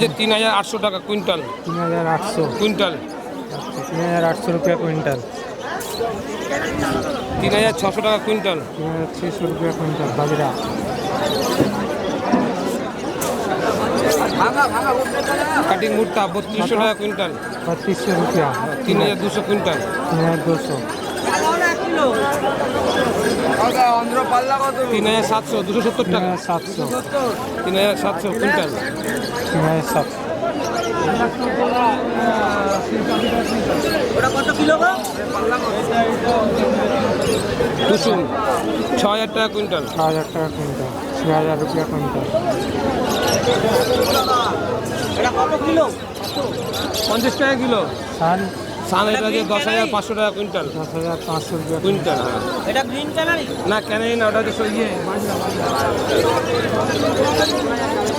3800 টাকা quintal. 3800 quintal. 3800 रुपया कुइंटल। 3600 টাকা কুইন্টাল। 3600 रुपया कुइंटल बाजरा। কাটিং ভুট্টা 3200 টাকা কুইন্টাল। 3200 रुपया। 3200 কুইন্টাল। 3200। 3700 270 টাকা। 700। 3700 কুইন্টাল। 3700। কত কিলো গো? কুসুম 6000 টাকা কুইন্টাল। 6000 টাকা কুইন্টাল। 6000 रुपया कुइंटल। এটা কত কিলো? 50 টাকা কিলো। साल সান এটা যে 10500 টাকা কুইন্টাল। 10500 रुपया কুইন্টাল। এটা গ্রিন কালারই? না ক্যানারি না, ওটা যে ইয়ে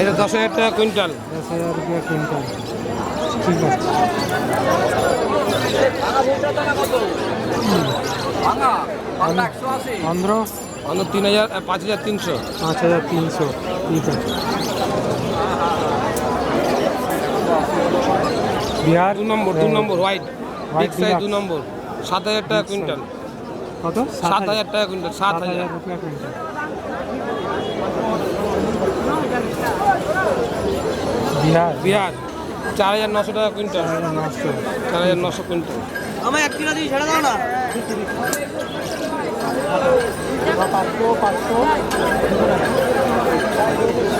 এটা 10000 টাকা কুইন্টাল। 10000 रुपया कुइंटल। ठीक है। पंद्रह 5300। 5300। ठीक है। बिहार 2 নম্বর হোয়াইট বিগ সাইজ 2 নম্বর 7000 টাকা কুইন্টাল। কত? 7000 টাকা কুইন্টাল। 7000 रुपया कुइंटल। বিহার 4900 টাকা কুইন্টাল। 4900 কুইন্টাল। আমার 1 কিলো দিয়ে ছেড়ে দাও না।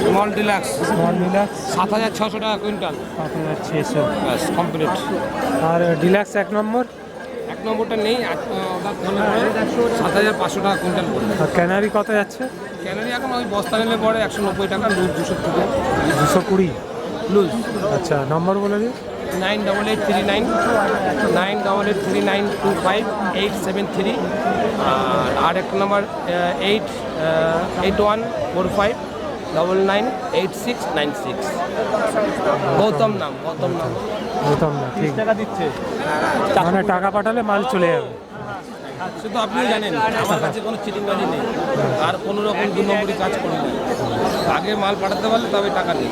স্মল ডিলাক্স 7600 টাকা কুইন্টাল। 7600। ব্যাস কমপ্লিট। আর ডিলাক্স 1 নম্বর? 1 নম্বরটা নেই, 7500 টাকা কুইন্টাল পড়বে। আর ক্যানারি কত যাচ্ছে? ক্যানারি এখন ওই বস্তা নিলে পরে 190 টাকা, লুজ 220 টাকা। 220 লুজ। আচ্ছা, নম্বর বলে দিন। 9883925873 আর একটা নাম্বার 8145998696। গৌতম নাম। ঠিক টাকা দিচ্ছে, মানে টাকা পাঠালে মাল চলে যাবে। শুধু আপনিও জানেন আমার কাছে কোনো চিটিংবাজি নেই, আর কোনো রকম 2 নম্বরই কাজ করি না। আগে মাল পাঠাতে পারলে তবে টাকা নেই।